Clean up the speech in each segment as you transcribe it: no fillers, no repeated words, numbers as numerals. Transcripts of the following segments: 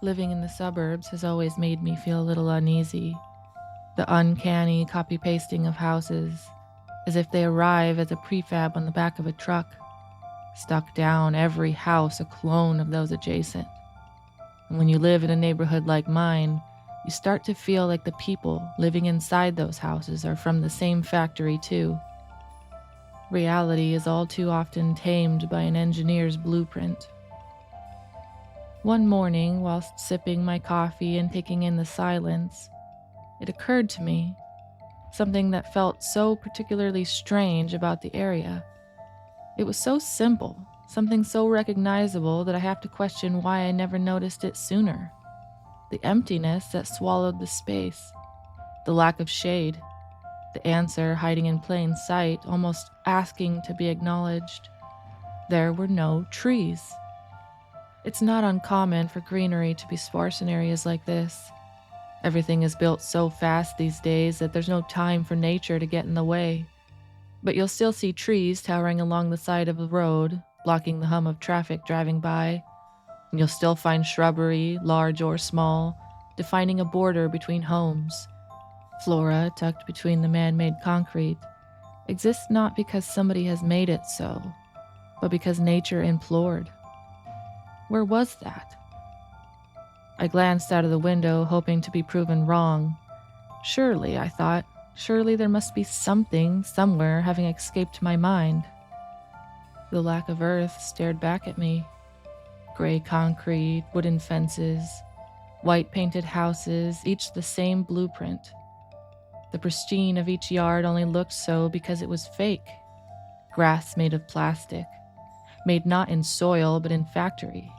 Living in the suburbs has always made me feel a little uneasy. The uncanny copy-pasting of houses, as if they arrive as a prefab on the back of a truck, stuck down every house a clone of those adjacent. And when you live in a neighborhood like mine, you start to feel like the people living inside those houses are from the same factory too. Reality is all too often tamed by an engineer's blueprint. One morning, whilst sipping my coffee and taking in the silence, it occurred to me, something that felt so particularly strange about the area. It was so simple, something so recognizable that I have to question why I never noticed it sooner. The emptiness that swallowed the space, the lack of shade, the answer hiding in plain sight, almost asking to be acknowledged. There were no trees. It's not uncommon for greenery to be sparse in areas like this. Everything is built so fast these days that there's no time for nature to get in the way. But you'll still see trees towering along the side of a road, blocking the hum of traffic driving by. And you'll still find shrubbery, large or small, defining a border between homes. Flora, tucked between the man-made concrete, exists not because somebody has made it so, but because nature implored. Where was that? I glanced out of the window, hoping to be proven wrong. Surely, I thought, surely there must be something somewhere having escaped my mind. The lack of earth stared back at me. Gray concrete, wooden fences, white painted houses, each the same blueprint. The pristine of each yard only looked so because it was fake. Grass made of plastic, made not in soil but in factory.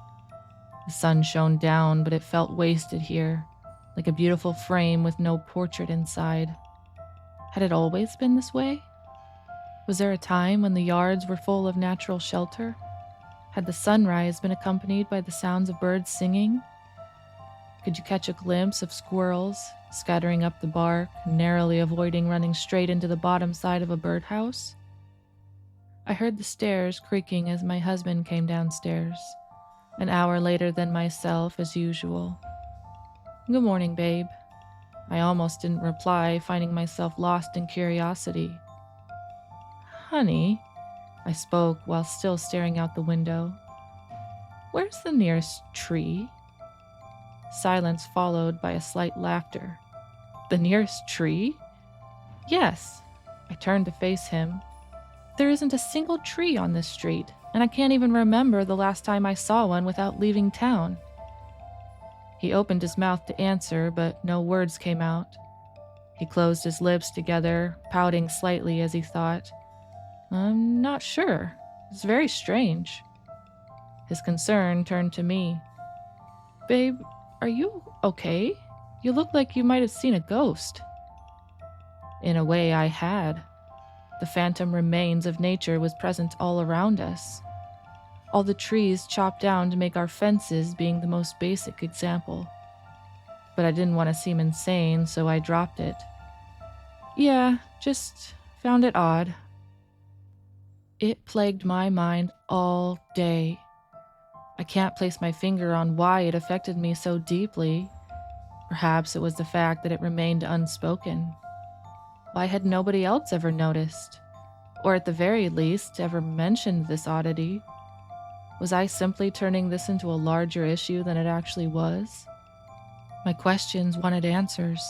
The sun shone down, but it felt wasted here, like a beautiful frame with no portrait inside. Had it always been this way? Was there a time when the yards were full of natural shelter? Had the sunrise been accompanied by the sounds of birds singing? Could you catch a glimpse of squirrels scattering up the bark, narrowly avoiding running straight into the bottom side of a birdhouse? I heard the stairs creaking as my husband came downstairs, an hour later than myself as usual. "Good morning, babe." I almost didn't reply, finding myself lost in curiosity. "Honey," I spoke while still staring out the window, "where's the nearest tree?" Silence followed by a slight laughter. "The nearest tree?" "Yes." I turned to face him. "There isn't a single tree on this street, and I can't even remember the last time I saw one without leaving town." He opened his mouth to answer, but no words came out. He closed his lips together, pouting slightly as he thought, "I'm not sure. It's very strange." His concern turned to me. "Babe, are you okay? You look like you might have seen a ghost." In a way, I had. The phantom remains of nature was present all around us. All the trees chopped down to make our fences being the most basic example. But I didn't want to seem insane, so I dropped it. "Yeah, just found it odd." It plagued my mind all day. I can't place my finger on why it affected me so deeply. Perhaps it was the fact that it remained unspoken. Why had nobody else ever noticed? Or at the very least, ever mentioned this oddity? Was I simply turning this into a larger issue than it actually was? My questions wanted answers,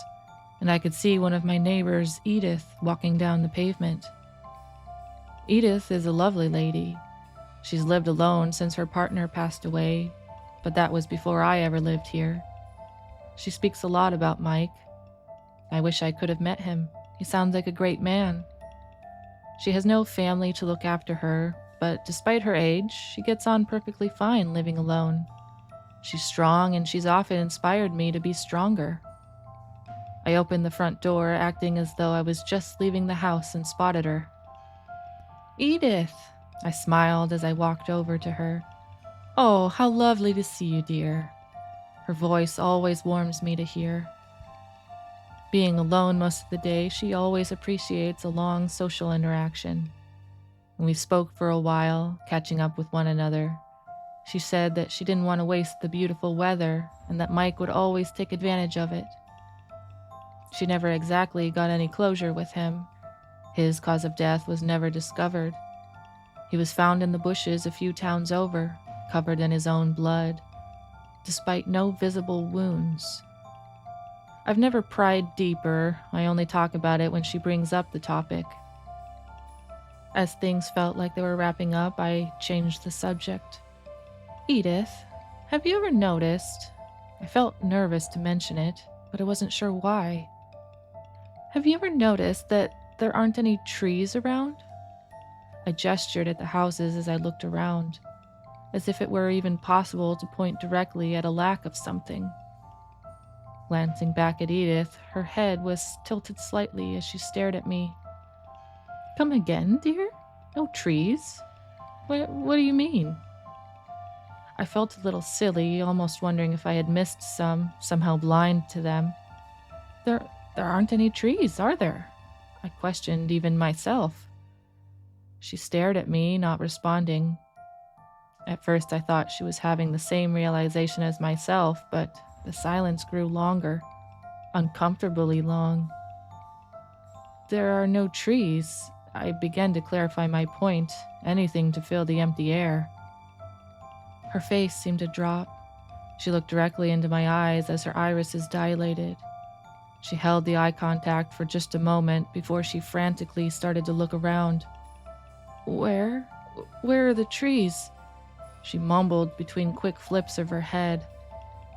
and I could see one of my neighbors, Edith, walking down the pavement. Edith is a lovely lady. She's lived alone since her partner passed away, but that was before I ever lived here. She speaks a lot about Mike. I wish I could have met him. He sounds like a great man. She has no family to look after her, but despite her age, she gets on perfectly fine living alone. She's strong, and she's often inspired me to be stronger. I opened the front door, acting as though I was just leaving the house, and spotted her. "Edith," I smiled as I walked over to her. "Oh, how lovely to see you, dear." Her voice always warms me to hear. Being alone most of the day, she always appreciates a long social interaction. And we spoke for a while, catching up with one another. She said that she didn't want to waste the beautiful weather and that Mike would always take advantage of it. She never exactly got any closure with him. His cause of death was never discovered. He was found in the bushes a few towns over, covered in his own blood, despite no visible wounds. I've never pried deeper. I only talk about it when she brings up the topic. As things felt like they were wrapping up, I changed the subject. Edith, have you ever noticed? I felt nervous to mention it, but I wasn't sure why. Have you ever noticed that there aren't any trees around? I gestured at the houses as I looked around, as if it were even possible to point directly at a lack of something. Glancing back at Edith, her head was tilted slightly as she stared at me. Come again, dear? No trees? What do you mean? I felt a little silly, almost wondering if I had missed some, somehow blind to them. There aren't any trees, are there? I questioned even myself. She stared at me, not responding. At first I thought she was having the same realization as myself, but the silence grew longer, uncomfortably long. There are no trees. I began to clarify my point, anything to fill the empty air. Her face seemed to drop. She looked directly into my eyes as her irises dilated. She held the eye contact for just a moment before she frantically started to look around. Where are the trees? She mumbled between quick flips of her head.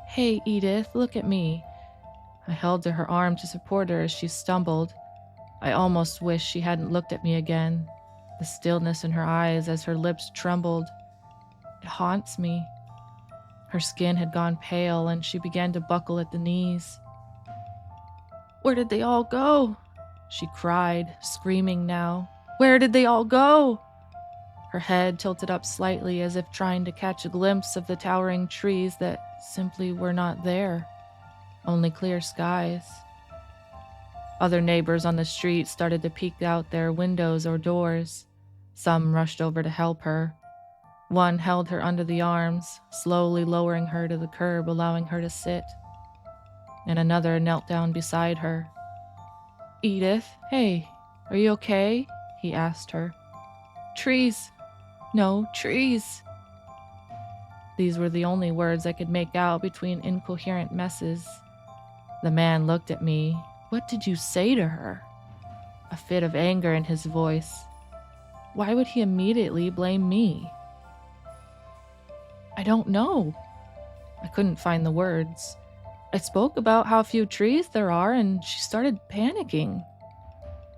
Hey, Edith, look at me. I held to her arm to support her as she stumbled. I almost wished she hadn't looked at me again. The stillness in her eyes as her lips trembled. It haunts me. Her skin had gone pale and she began to buckle at the knees. Where did they all go? She cried, screaming now. Where did they all go? Her head tilted up slightly as if trying to catch a glimpse of the towering trees that simply were not there. Only clear skies. Other neighbors on the street started to peek out their windows or doors. Some rushed over to help her. One held her under the arms, slowly lowering her to the curb, allowing her to sit. And another knelt down beside her. Edith, hey, are you okay? He asked her. Trees. No, trees. These were the only words I could make out between incoherent messes. The man looked at me. What did you say to her? A fit of anger in his voice. Why would he immediately blame me? I don't know. I couldn't find the words. I spoke about how few trees there are and she started panicking.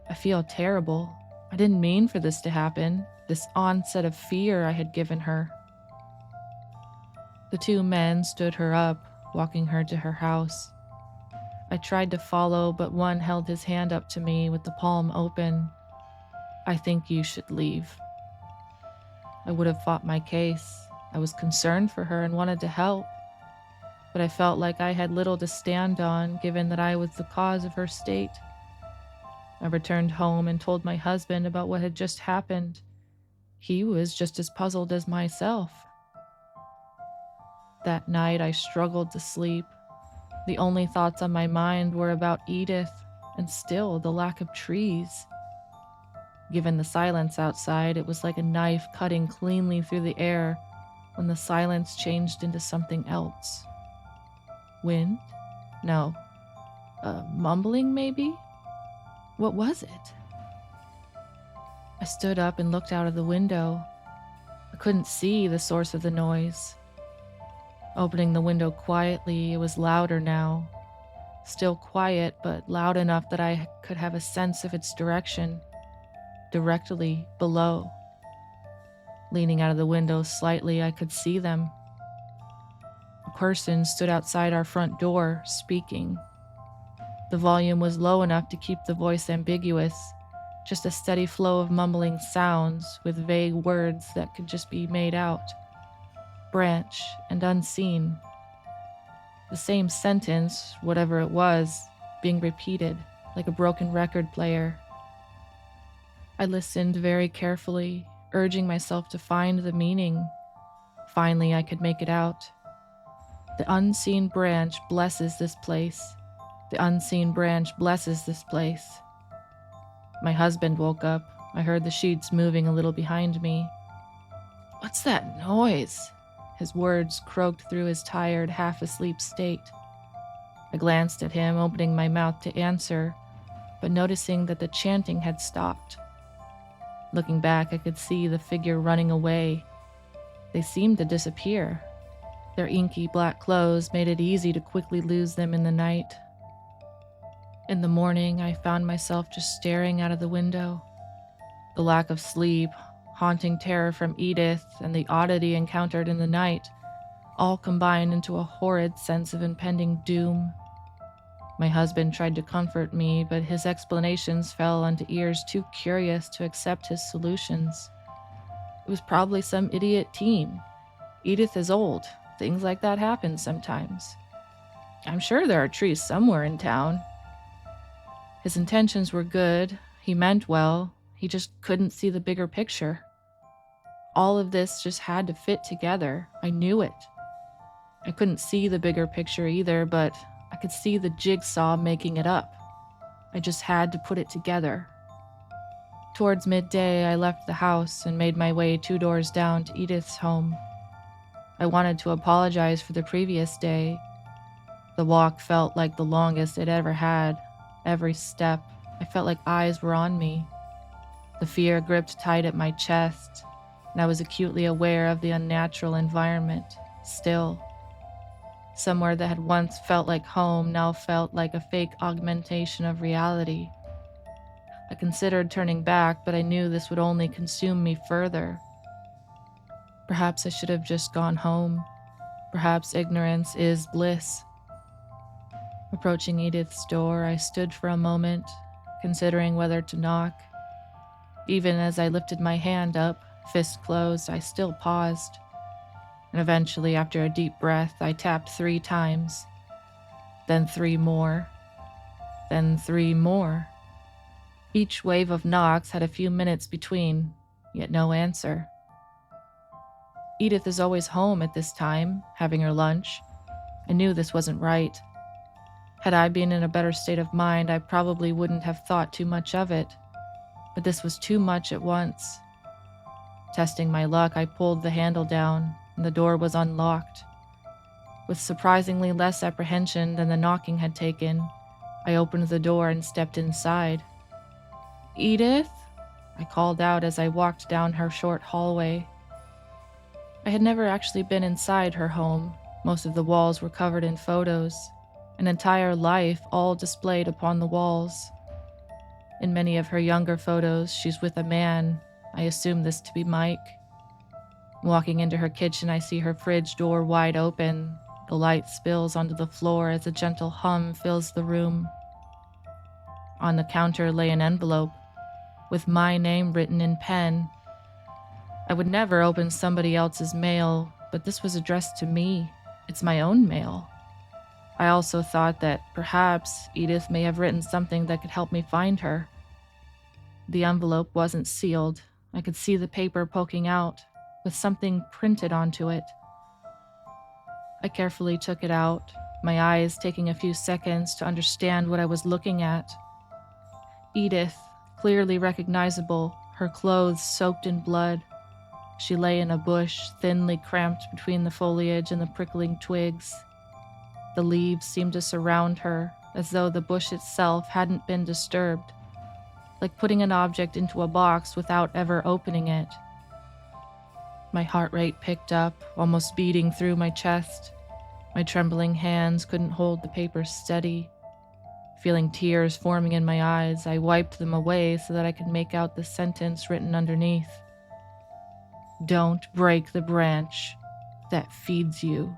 I feel terrible. I didn't mean for this to happen, this onset of fear I had given her. The two men stood her up, walking her to her house. I tried to follow, but one held his hand up to me with the palm open. I think you should leave. I would have fought my case. I was concerned for her and wanted to help. But I felt like I had little to stand on, given that I was the cause of her state. I returned home and told my husband about what had just happened. He was just as puzzled as myself. That night I struggled to sleep. The only thoughts on my mind were about Edith and still the lack of trees. Given the silence outside, it was like a knife cutting cleanly through the air when the silence changed into something else. Wind? No. Mumbling, maybe? What was it? I stood up and looked out of the window. I couldn't see the source of the noise. Opening the window quietly, it was louder now. Still quiet, but loud enough that I could have a sense of its direction. Directly below. Leaning out of the window slightly, I could see them. A person stood outside our front door, speaking. The volume was low enough to keep the voice ambiguous, just a steady flow of mumbling sounds with vague words that could just be made out. Branch and unseen. The same sentence, whatever it was, being repeated like a broken record player. I listened very carefully, urging myself to find the meaning finally I could make it out. The unseen branch blesses this place. The unseen branch blesses this place. My husband woke up. I heard the sheets moving a little behind me. "What's that noise?" His words croaked through his tired, half-asleep state. I glanced at him, opening my mouth to answer, but noticing that the chanting had stopped. Looking back, I could see the figure running away. They seemed to disappear. Their inky black clothes made it easy to quickly lose them in the night. In the morning, I found myself just staring out of the window. The lack of sleep, haunting terror from Edith, and the oddity encountered in the night all combined into a horrid sense of impending doom. My husband tried to comfort me, but his explanations fell onto ears too curious to accept his solutions. It was probably some idiot teen. Edith is old. Things like that happen sometimes. I'm sure there are trees somewhere in town. His intentions were good. He meant well. He just couldn't see the bigger picture. All of this just had to fit together. I knew it. I couldn't see the bigger picture either, but I could see the jigsaw making it up. I just had to put it together. Towards midday, I left the house and made my way 2 doors down to Edith's home. I wanted to apologize for the previous day. The walk felt like the longest I'd ever had. Every step, I felt like eyes were on me. The fear gripped tight at my chest, and I was acutely aware of the unnatural environment, still. Somewhere that had once felt like home now felt like a fake augmentation of reality. I considered turning back, but I knew this would only consume me further. Perhaps I should have just gone home. Perhaps ignorance is bliss. Approaching Edith's door, I stood for a moment, considering whether to knock. Even as I lifted my hand up, fist closed, I still paused. And eventually, after a deep breath, I tapped 3 times. Then 3 more. Then 3 more. Each wave of knocks had a few minutes between, yet no answer. Edith is always home at this time, having her lunch. I knew this wasn't right. Had I been in a better state of mind, I probably wouldn't have thought too much of it. But this was too much at once. Testing my luck, I pulled the handle down, and the door was unlocked. With surprisingly less apprehension than the knocking had taken, I opened the door and stepped inside. "Edith?" I called out as I walked down her short hallway. I had never actually been inside her home. Most of the walls were covered in photos, an entire life all displayed upon the walls. In many of her younger photos, she's with a man. I assume this to be Mike. Walking into her kitchen, I see her fridge door wide open. The light spills onto the floor as a gentle hum fills the room. On the counter lay an envelope with my name written in pen. I would never open somebody else's mail, but this was addressed to me. It's my own mail. I also thought that perhaps Edith may have written something that could help me find her. The envelope wasn't sealed. I could see the paper poking out, with something printed onto it. I carefully took it out, my eyes taking a few seconds to understand what I was looking at. Edith, clearly recognizable, her clothes soaked in blood. She lay in a bush, thinly cramped between the foliage and the prickling twigs. The leaves seemed to surround her, as though the bush itself hadn't been disturbed, like putting an object into a box without ever opening it. My heart rate picked up, almost beating through my chest. My trembling hands couldn't hold the paper steady. Feeling tears forming in my eyes, I wiped them away so that I could make out the sentence written underneath. "Don't break the branch that feeds you."